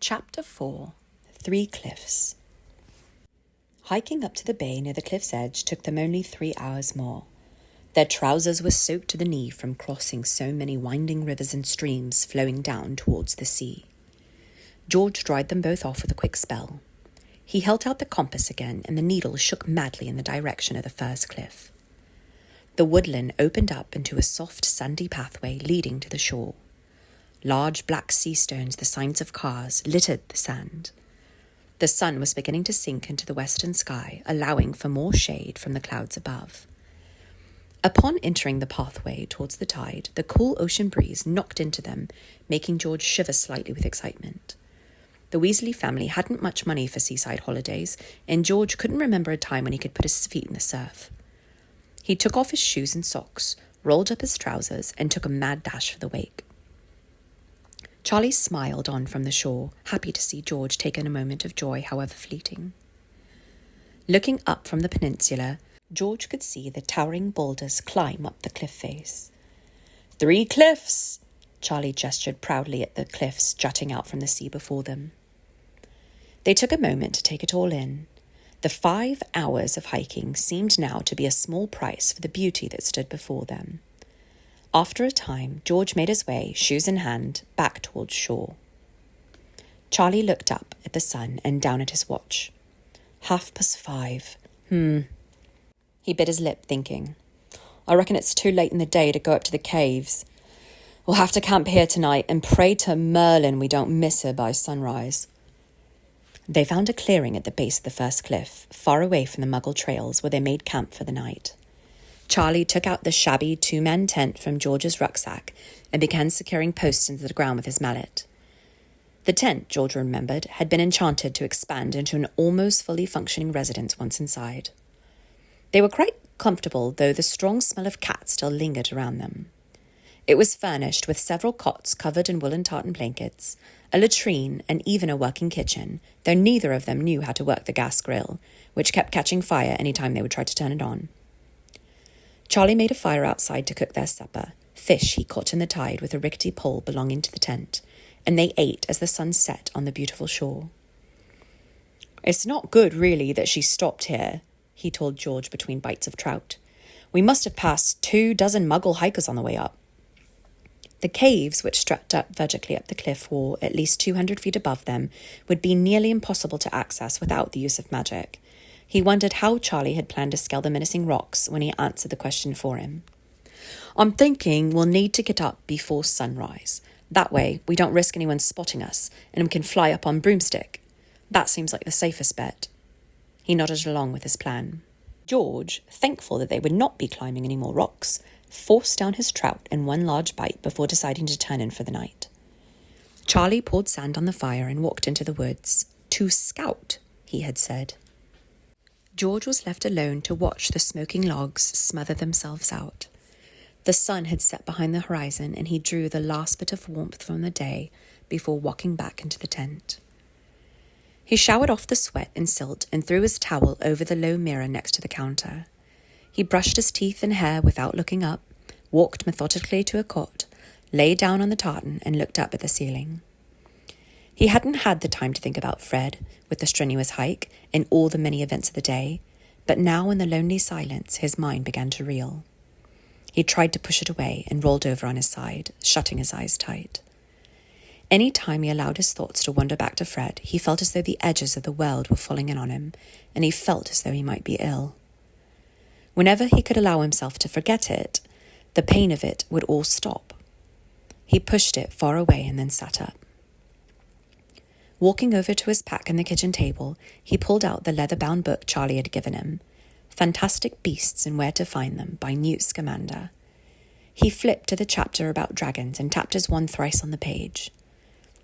Chapter 4 3 Cliffs. Hiking up to the bay near the cliff's edge took them only 3 hours more. Their trousers were soaked to the knee from crossing so many winding rivers and streams flowing down towards the sea. George dried them both off with a quick spell. He held out the compass again, and the needle shook madly in the direction of the first cliff. The woodland opened up into a soft, sandy pathway leading to the shore. Large black sea stones, the signs of cars, littered the sand. The sun was beginning to sink into the western sky, allowing for more shade from the clouds above. Upon entering the pathway towards the tide, the cool ocean breeze knocked into them, making George shiver slightly with excitement. The Weasley family hadn't much money for seaside holidays, and George couldn't remember a time when he could put his feet in the surf. He took off his shoes and socks, rolled up his trousers, and took a mad dash for the wake. Charlie smiled on from the shore, happy to see George take in a moment of joy, however fleeting. Looking up from the peninsula, George could see the towering boulders climb up the cliff face. 3 cliffs! Charlie gestured proudly at the cliffs jutting out from the sea before them. They took a moment to take it all in. The 5 hours of hiking seemed now to be a small price for the beauty that stood before them. After a time, George made his way, shoes in hand, back towards shore. Charlie looked up at the sun and down at his watch. 5:30. He bit his lip, thinking, I reckon it's too late in the day to go up to the caves. We'll have to camp here tonight and pray to Merlin we don't miss her by sunrise. They found a clearing at the base of the first cliff, far away from the Muggle trails, where they made camp for the night. Charlie took out the shabby 2-man tent from George's rucksack and began securing posts into the ground with his mallet. The tent, George remembered, had been enchanted to expand into an almost fully functioning residence once inside. They were quite comfortable, though the strong smell of cat still lingered around them. It was furnished with several cots covered in woolen tartan blankets, a latrine, and even a working kitchen, though neither of them knew how to work the gas grill, which kept catching fire any time they would try to turn it on. Charlie made a fire outside to cook their supper, fish he caught in the tide with a rickety pole belonging to the tent, and they ate as the sun set on the beautiful shore. It's not good, really, that she stopped here, he told George between bites of trout. We must have passed 24 Muggle hikers on the way up. The caves, which stretched up vertically up the cliff wall at least 200 feet above them, would be nearly impossible to access without the use of magic. He wondered how Charlie had planned to scale the menacing rocks when he answered the question for him. I'm thinking we'll need to get up before sunrise. That way, we don't risk anyone spotting us, and we can fly up on broomstick. That seems like the safest bet. He nodded along with his plan. George, thankful that they would not be climbing any more rocks, forced down his trout in one large bite before deciding to turn in for the night. Charlie poured sand on the fire and walked into the woods. To scout, he had said. George was left alone to watch the smoking logs smother themselves out. The sun had set behind the horizon, and he drew the last bit of warmth from the day before walking back into the tent. He showered off the sweat and silt and threw his towel over the low mirror next to the counter. He brushed his teeth and hair without looking up, walked methodically to a cot, lay down on the tartan and looked up at the ceiling. He hadn't had the time to think about Fred, with the strenuous hike and all the many events of the day, but now in the lonely silence his mind began to reel. He tried to push it away and rolled over on his side, shutting his eyes tight. Any time he allowed his thoughts to wander back to Fred, he felt as though the edges of the world were falling in on him, and he felt as though he might be ill. Whenever he could allow himself to forget it, the pain of it would all stop. He pushed it far away and then sat up. Walking over to his pack on the kitchen table, he pulled out the leather-bound book Charlie had given him, Fantastic Beasts and Where to Find Them by Newt Scamander. He flipped to the chapter about dragons and tapped his wand thrice on the page.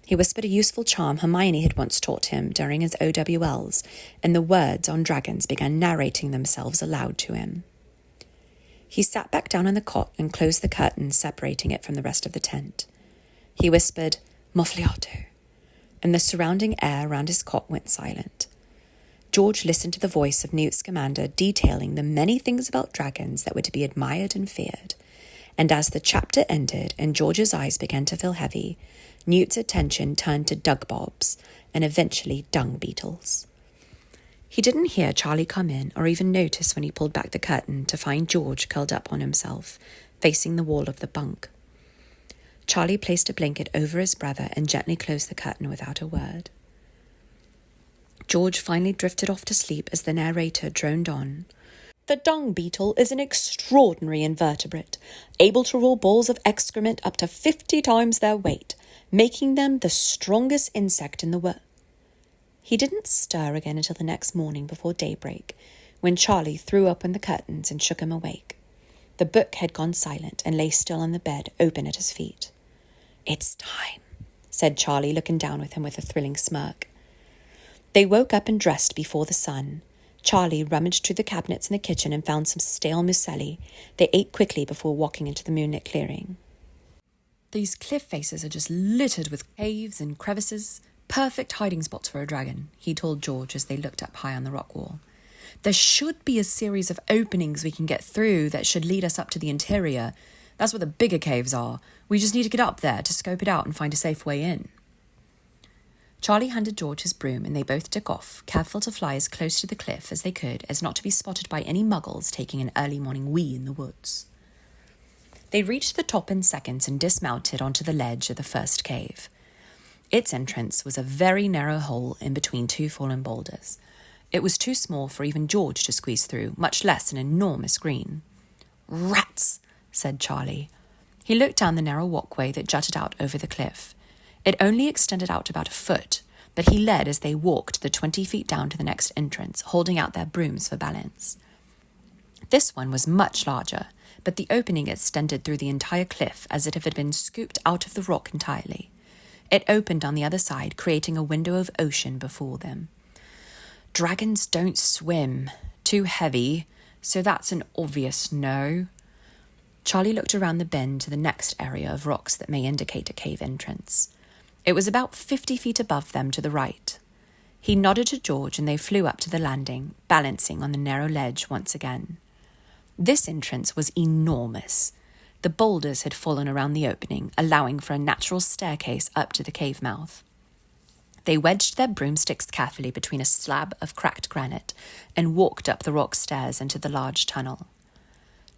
He whispered a useful charm Hermione had once taught him during his OWLs, and the words on dragons began narrating themselves aloud to him. He sat back down on the cot and closed the curtains separating it from the rest of the tent. He whispered, Muffliato, and the surrounding air around his cot went silent. George listened to the voice of Newt Scamander detailing the many things about dragons that were to be admired and feared, and as the chapter ended and George's eyes began to feel heavy, Newt's attention turned to dug bobs and eventually dung beetles. He didn't hear Charlie come in or even notice when he pulled back the curtain to find George curled up on himself, facing the wall of the bunk. Charlie placed a blanket over his brother and gently closed the curtain without a word. George finally drifted off to sleep as the narrator droned on. The dung beetle is an extraordinary invertebrate, able to roll balls of excrement up to 50 times their weight, making them the strongest insect in the world. He didn't stir again until the next morning before daybreak, when Charlie threw open the curtains and shook him awake. The book had gone silent and lay still on the bed, open at his feet. "It's time," said Charlie, looking down with him with a thrilling smirk. They woke up and dressed before the sun. Charlie rummaged through the cabinets in the kitchen and found some stale muesli. They ate quickly before walking into the moonlit clearing. "These cliff faces are just littered with caves and crevices. Perfect hiding spots for a dragon," he told George as they looked up high on the rock wall. "There should be a series of openings we can get through that should lead us up to the interior. That's where the bigger caves are. We just need to get up there to scope it out and find a safe way in." Charlie handed George his broom and they both took off, careful to fly as close to the cliff as they could as not to be spotted by any muggles taking an early morning wee in the woods. They reached the top in seconds and dismounted onto the ledge of the first cave. Its entrance was a very narrow hole in between two fallen boulders. It was too small for even George to squeeze through, much less an enormous green. "Rats," said Charlie. He looked down the narrow walkway that jutted out over the cliff. It only extended out about a foot, but he led as they walked the 20 feet down to the next entrance, holding out their brooms for balance. This one was much larger, but the opening extended through the entire cliff as if it had been scooped out of the rock entirely. It opened on the other side, creating a window of ocean before them. "Dragons don't swim. Too heavy, so that's an obvious no." Charlie looked around the bend to the next area of rocks that may indicate a cave entrance. It was about 50 feet above them to the right. He nodded to George and they flew up to the landing, balancing on the narrow ledge once again. This entrance was enormous. The boulders had fallen around the opening, allowing for a natural staircase up to the cave mouth. They wedged their broomsticks carefully between a slab of cracked granite and walked up the rock stairs into the large tunnel.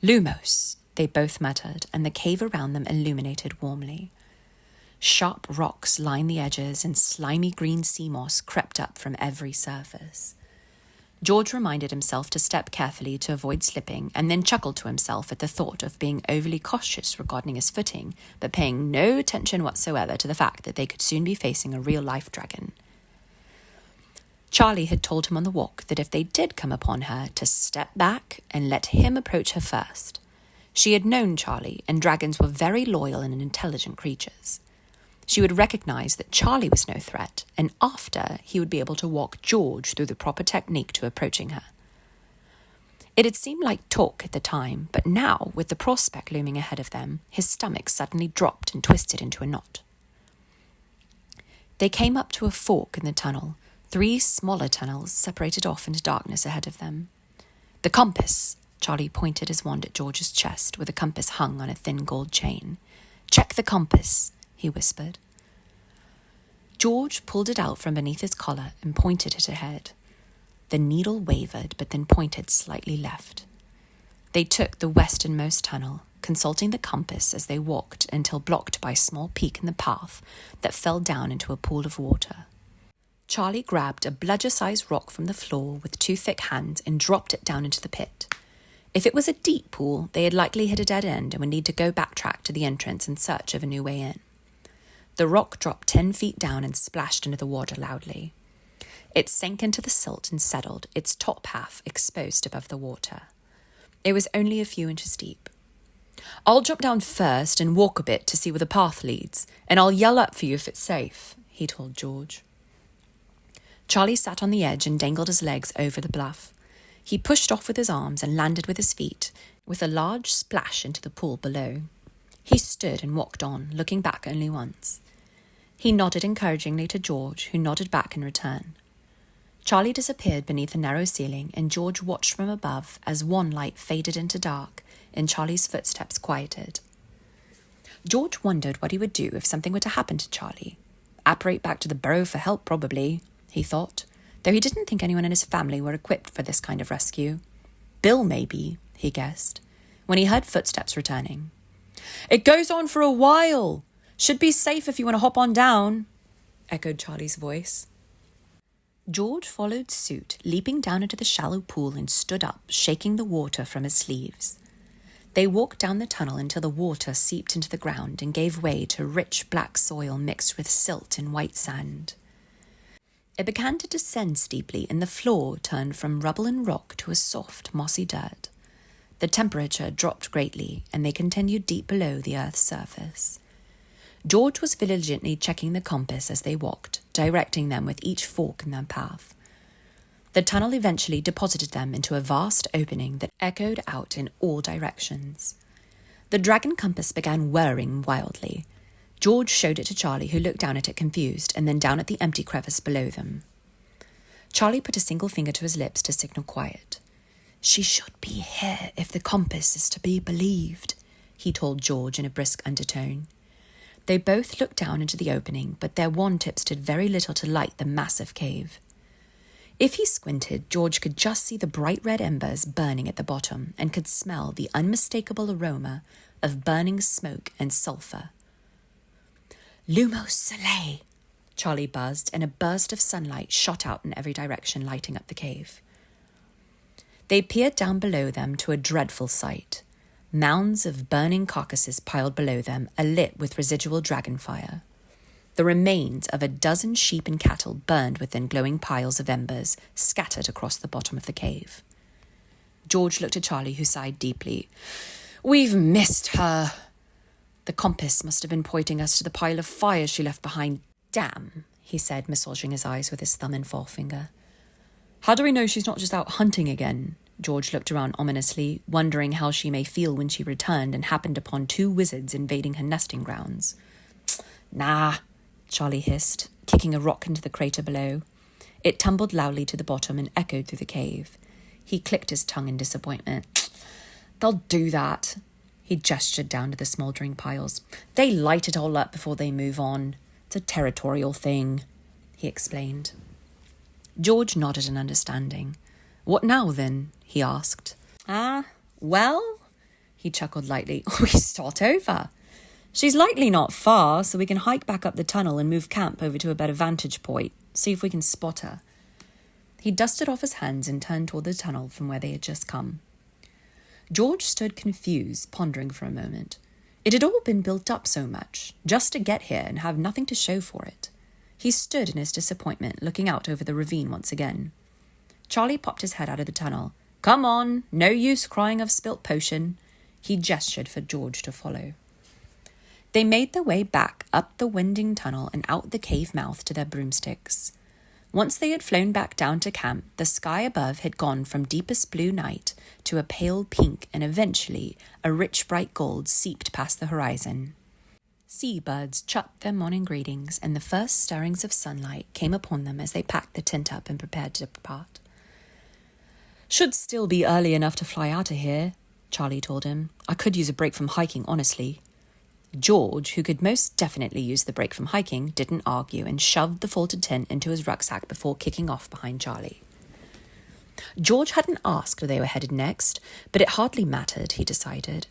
"Lumos," they both muttered, and the cave around them illuminated warmly. Sharp rocks lined the edges and slimy green sea moss crept up from every surface. George reminded himself to step carefully to avoid slipping and then chuckled to himself at the thought of being overly cautious regarding his footing, but paying no attention whatsoever to the fact that they could soon be facing a real-life dragon. Charlie had told him on the walk that if they did come upon her, to step back and let him approach her first. She had known Charlie, and dragons were very loyal and intelligent creatures. She would recognize that Charlie was no threat, and after, he would be able to walk George through the proper technique to approaching her. It had seemed like talk at the time, but now, with the prospect looming ahead of them, his stomach suddenly dropped and twisted into a knot. They came up to a fork in the tunnel, 3 smaller tunnels separated off into darkness ahead of them. "The compass," Charlie pointed his wand at George's chest, where the compass hung on a thin gold chain. "Check the compass," he whispered. George pulled it out from beneath his collar and pointed it ahead. The needle wavered, but then pointed slightly left. They took the westernmost tunnel, consulting the compass as they walked until blocked by a small peak in the path that fell down into a pool of water. Charlie grabbed a bludger-sized rock from the floor with 2 thick hands and dropped it down into the pit. If it was a deep pool, they had likely hit a dead end and would need to go backtrack to the entrance in search of a new way in. The rock dropped 10 feet down and splashed into the water loudly. It sank into the silt and settled, its top half exposed above the water. It was only a few inches deep. "I'll drop down first and walk a bit to see where the path leads, and I'll yell up for you if it's safe," he told George. Charlie sat on the edge and dangled his legs over the bluff. He pushed off with his arms and landed with his feet, with a large splash into the pool below. He stood and walked on, looking back only once. He nodded encouragingly to George, who nodded back in return. Charlie disappeared beneath a narrow ceiling, and George watched from above as one light faded into dark and Charlie's footsteps quieted. George wondered what he would do if something were to happen to Charlie. Apparate back to the burrow for help, probably, he thought, though he didn't think anyone in his family were equipped for this kind of rescue. Bill, maybe, he guessed, when he heard footsteps returning. "It goes on for a while. Should be safe if you want to hop on down," echoed Charlie's voice. George followed suit, leaping down into the shallow pool and stood up, shaking the water from his sleeves. They walked down the tunnel until the water seeped into the ground and gave way to rich black soil mixed with silt and white sand. It began to descend steeply, and the floor turned from rubble and rock to a soft, mossy dirt. The temperature dropped greatly, and they continued deep below the earth's surface. George was diligently checking the compass as they walked, directing them with each fork in their path. The tunnel eventually deposited them into a vast opening that echoed out in all directions. The dragon compass began whirring wildly. George showed it to Charlie, who looked down at it confused, and then down at the empty crevice below them. Charlie put a single finger to his lips to signal quiet. "She should be here if the compass is to be believed," he told George in a brisk undertone. They both looked down into the opening, but their wand tips did very little to light the massive cave. If he squinted, George could just see the bright red embers burning at the bottom and could smell the unmistakable aroma of burning smoke and sulphur. "Lumos Soleil," Charlie buzzed, and a burst of sunlight shot out in every direction, lighting up the cave. They peered down below them to a dreadful sight. Mounds of burning carcasses piled below them, alit with residual dragon fire. The remains of a dozen sheep and cattle burned within glowing piles of embers scattered across the bottom of the cave. George looked at Charlie, who sighed deeply. "We've missed her. The compass must have been pointing us to the pile of fire she left behind. Damn," he said, massaging his eyes with his thumb and forefinger. "How do we know she's not just out hunting again?" George looked around ominously, wondering how she may feel when she returned and happened upon two wizards invading her nesting grounds. "Nah," Charlie hissed, kicking a rock into the crater below. It tumbled loudly to the bottom and echoed through the cave. He clicked his tongue in disappointment. "They'll do that." He gestured down to the smouldering piles. "They light it all up before they move on. It's a territorial thing," he explained. George nodded in understanding. "What now, then?" he asked. Well," he chuckled lightly, "we start over. She's likely not far, so we can hike back up the tunnel and move camp over to a better vantage point, see if we can spot her." He dusted off his hands and turned toward the tunnel from where they had just come. George stood confused, pondering for a moment. It had all been built up so much, just to get here and have nothing to show for it. He stood in his disappointment, looking out over the ravine once again. Charlie popped his head out of the tunnel. "Come on, no use crying of spilt potion." He gestured for George to follow. They made their way back up the winding tunnel and out the cave mouth to their broomsticks. Once they had flown back down to camp, the sky above had gone from deepest blue night to a pale pink, and eventually a rich bright gold seeped past the horizon. Seabirds chirped their morning greetings, and the first stirrings of sunlight came upon them as they packed the tent up and prepared to depart. "Should still be early enough to fly out of here," Charlie told him. "I could use a break from hiking, honestly." George, who could most definitely use the break from hiking, didn't argue and shoved the folded tent into his rucksack before kicking off behind Charlie. George hadn't asked where they were headed next, but it hardly mattered, he decided.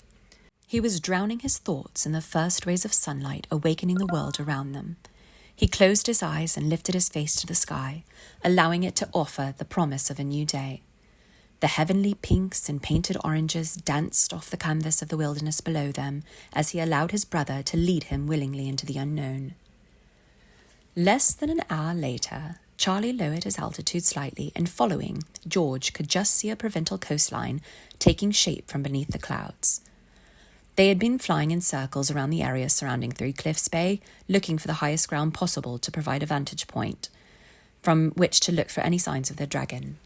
He was drowning his thoughts in the first rays of sunlight awakening the world around them. He closed his eyes and lifted his face to the sky, allowing it to offer the promise of a new day. The heavenly pinks and painted oranges danced off the canvas of the wilderness below them as he allowed his brother to lead him willingly into the unknown. Less than an hour later, Charlie lowered his altitude slightly, and following, George could just see a provincial coastline taking shape from beneath the clouds. They had been flying in circles around the area surrounding Three Cliffs Bay, looking for the highest ground possible to provide a vantage point from which to look for any signs of their dragon.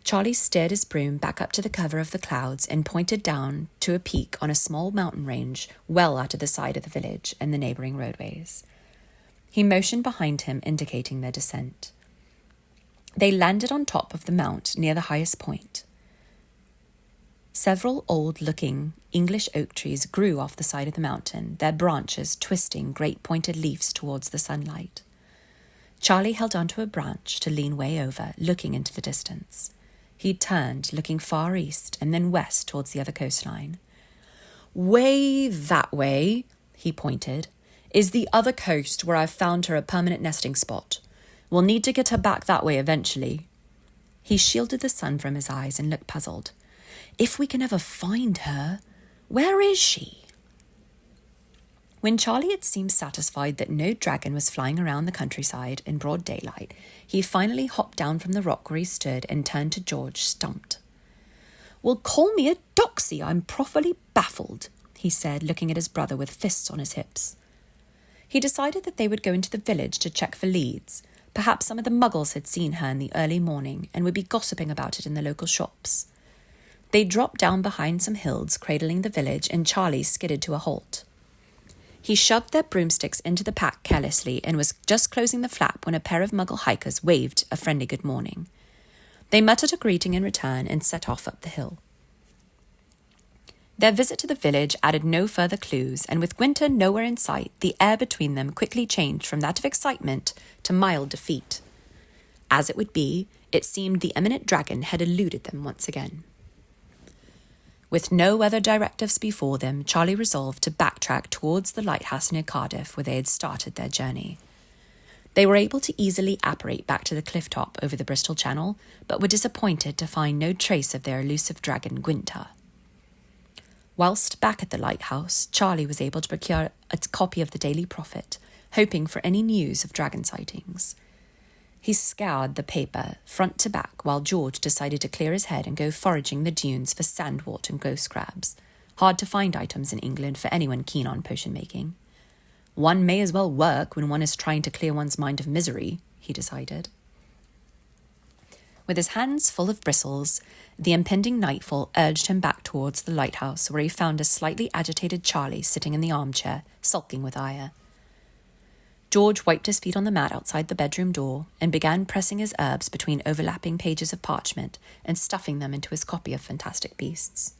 Charlie steered his broom back up to the cover of the clouds and pointed down to a peak on a small mountain range well out of the side of the village and the neighbouring roadways. He motioned behind him, indicating their descent. They landed on top of the mount near the highest point. Several old-looking English oak trees grew off the side of the mountain, their branches twisting great pointed leaves towards the sunlight. Charlie held onto a branch to lean way over, looking into the distance. He turned, looking far east and then west towards the other coastline. "Way that way," he pointed, "is the other coast where I've found her a permanent nesting spot. We'll need to get her back that way eventually." He shielded the sun from his eyes and looked puzzled. "If we can ever find her, where is she?" When Charlie had seemed satisfied that no dragon was flying around the countryside in broad daylight, he finally hopped down from the rock where he stood and turned to George, stumped. "Well, call me a doxy, I'm properly baffled," he said, looking at his brother with fists on his hips. He decided that they would go into the village to check for leads. Perhaps some of the muggles had seen her in the early morning and would be gossiping about it in the local shops. They dropped down behind some hills, cradling the village, and Charlie skidded to a halt. He shoved their broomsticks into the pack carelessly and was just closing the flap when a pair of muggle hikers waved a friendly good morning. They muttered a greeting in return and set off up the hill. Their visit to the village added no further clues, and with winter nowhere in sight, the air between them quickly changed from that of excitement to mild defeat. As it would be, it seemed the eminent dragon had eluded them once again. With no other directives before them, Charlie resolved to backtrack towards the lighthouse near Cardiff where they had started their journey. They were able to easily apparate back to the cliff top over the Bristol Channel, but were disappointed to find no trace of their elusive dragon, Gwynter. Whilst back at the lighthouse, Charlie was able to procure a copy of the Daily Prophet, hoping for any news of dragon sightings. He scoured the paper front to back while George decided to clear his head and go foraging the dunes for sandwort and ghost crabs, hard to find items in England for anyone keen on potion making. One may as well work when one is trying to clear one's mind of misery, he decided. With his hands full of bristles, the impending nightfall urged him back towards the lighthouse, where he found a slightly agitated Charlie sitting in the armchair, sulking with ire. George wiped his feet on the mat outside the bedroom door and began pressing his herbs between overlapping pages of parchment and stuffing them into his copy of Fantastic Beasts.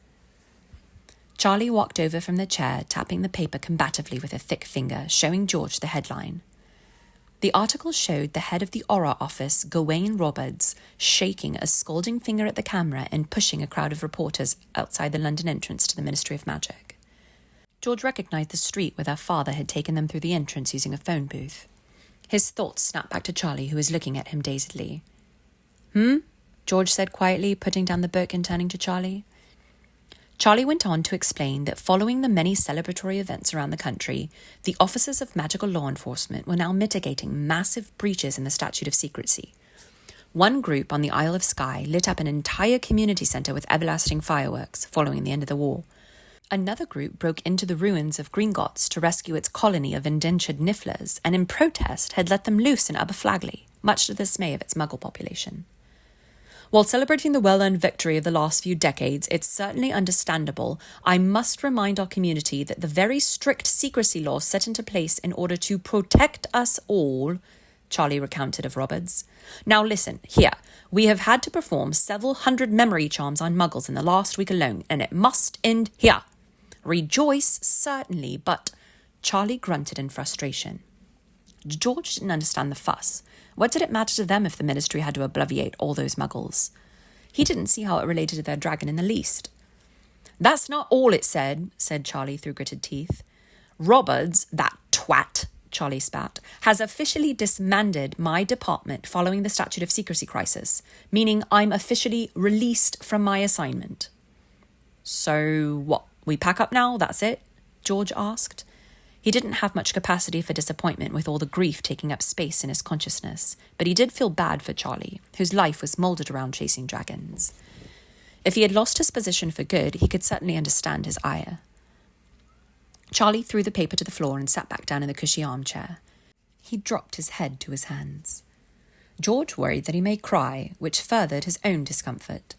Charlie walked over from the chair, tapping the paper combatively with a thick finger, showing George the headline. The article showed the head of the Aura Office, Gawain Robards, shaking a scolding finger at the camera and pushing a crowd of reporters outside the London entrance to the Ministry of Magic. George recognised the street where their father had taken them through the entrance using a phone booth. His thoughts snapped back to Charlie, who was looking at him dazedly. George said quietly, putting down the book and turning to Charlie. Charlie went on to explain that following the many celebratory events around the country, the officers of magical law enforcement were now mitigating massive breaches in the statute of secrecy. One group on the Isle of Skye lit up an entire community centre with everlasting fireworks following the end of the war. Another group broke into the ruins of Gringotts to rescue its colony of indentured nifflers, and in protest had let them loose in Aberflagley, much to the dismay of its muggle population. While celebrating the well-earned victory of the last few decades, it's certainly understandable, I must remind our community that the very strict secrecy laws set into place in order to protect us all, Charlie recounted of Roberts. Now listen, here, we have had to perform several hundred memory charms on muggles in the last week alone, and it must end here. Rejoice, certainly, but... Charlie grunted in frustration. George didn't understand the fuss. What did it matter to them if the ministry had to obviate all those muggles? He didn't see how it related to their dragon in the least. That's not all it said Charlie through gritted teeth. Robards, that twat, Charlie spat, has officially disbanded my department following the statute of secrecy crisis, meaning I'm officially released from my assignment. So what? We pack up now, that's it? George asked. He didn't have much capacity for disappointment with all the grief taking up space in his consciousness, but he did feel bad for Charlie, whose life was moulded around chasing dragons. If he had lost his position for good, he could certainly understand his ire. Charlie threw the paper to the floor and sat back down in the cushy armchair. He dropped his head to his hands. George worried that he may cry, which furthered his own discomfort.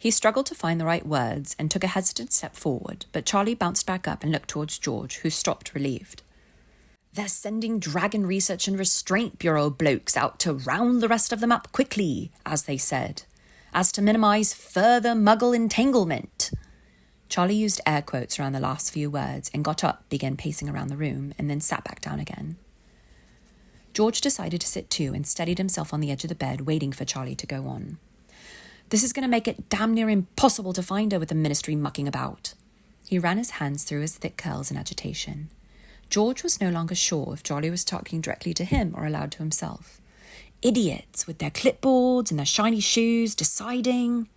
He struggled to find the right words and took a hesitant step forward, but Charlie bounced back up and looked towards George, who stopped relieved. They're sending Dragon Research and Restraint Bureau blokes out to round the rest of them up quickly, as they said, as to minimise further muggle entanglement. Charlie used air quotes around the last few words and got up, began pacing around the room, and then sat back down again. George decided to sit too and steadied himself on the edge of the bed, waiting for Charlie to go on. This is going to make it damn near impossible to find her with the ministry mucking about. He ran his hands through his thick curls in agitation. George was no longer sure if Charlie was talking directly to him or aloud to himself. Idiots with their clipboards and their shiny shoes, deciding...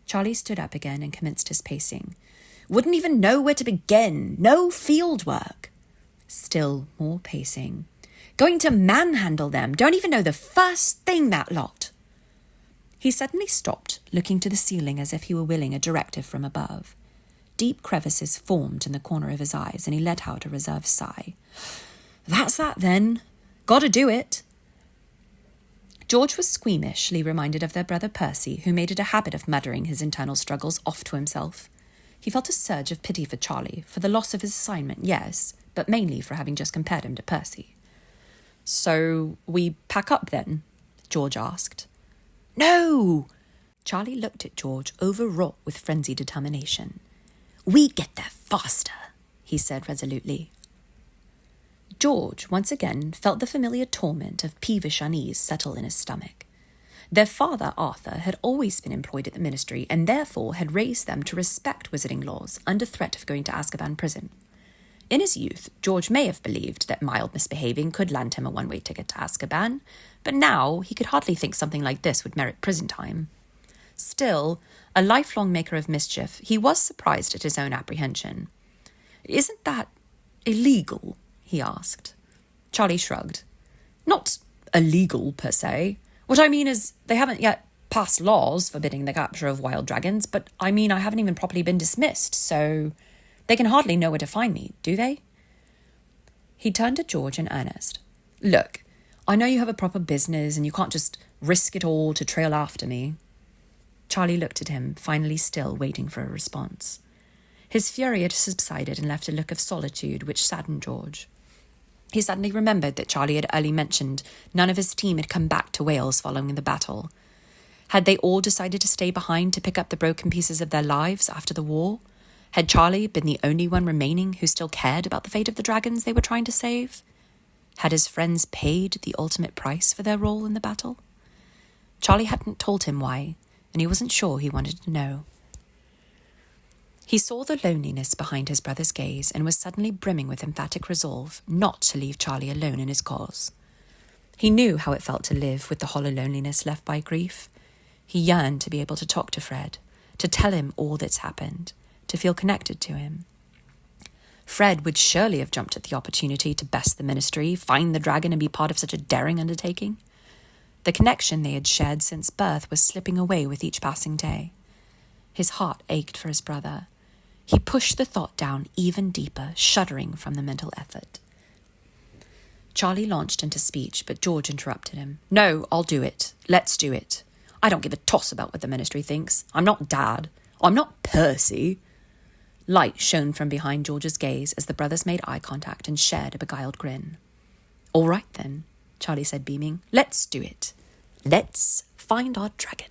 Charlie stood up again and commenced his pacing. Wouldn't even know where to begin. No field work. Still more pacing. Going to manhandle them. Don't even know the first thing, that lot. He suddenly stopped, looking to the ceiling as if he were willing a directive from above. Deep crevices formed in the corner of his eyes, and he let out a reserved sigh. That's that, then. Gotta do it. George was squeamishly reminded of their brother Percy, who made it a habit of muttering his internal struggles off to himself. He felt a surge of pity for Charlie, for the loss of his assignment, yes, but mainly for having just compared him to Percy. So we pack up then? George asked. No! Charlie looked at George, overwrought with frenzied determination. We get there faster, he said resolutely. George, once again, felt the familiar torment of peevish unease settle in his stomach. Their father, Arthur, had always been employed at the ministry and therefore had raised them to respect wizarding laws under threat of going to Azkaban prison. In his youth, George may have believed that mild misbehaving could land him a one-way ticket to Azkaban, but now he could hardly think something like this would merit prison time. Still, a lifelong maker of mischief, he was surprised at his own apprehension. Isn't that illegal? He asked. Charlie shrugged. Not illegal, per se. What I mean is, they haven't yet passed laws forbidding the capture of wild dragons, but I mean I haven't even properly been dismissed, so they can hardly know where to find me, do they? He turned to George in earnest. Look, I know you have a proper business and you can't just risk it all to trail after me. Charlie looked at him, finally still waiting for a response. His fury had subsided and left a look of solitude which saddened George. He suddenly remembered that Charlie had early mentioned none of his team had come back to Wales following the battle. Had they all decided to stay behind to pick up the broken pieces of their lives after the war? Had Charlie been the only one remaining who still cared about the fate of the dragons they were trying to save? Had his friends paid the ultimate price for their role in the battle? Charlie hadn't told him why, and he wasn't sure he wanted to know. He saw the loneliness behind his brother's gaze and was suddenly brimming with emphatic resolve not to leave Charlie alone in his cause. He knew how it felt to live with the hollow loneliness left by grief. He yearned to be able to talk to Fred, to tell him all that's happened, to feel connected to him. Fred would surely have jumped at the opportunity to best the ministry, find the dragon and be part of such a daring undertaking. The connection they had shared since birth was slipping away with each passing day. His heart ached for his brother. He pushed the thought down even deeper, shuddering from the mental effort. Charlie launched into speech, but George interrupted him. No, I'll do it. Let's do it. I don't give a toss about what the ministry thinks. I'm not Dad. I'm not Percy. Light shone from behind George's gaze as the brothers made eye contact and shared a beguiled grin. All right then, Charlie said, beaming. Let's do it. Let's find our dragon.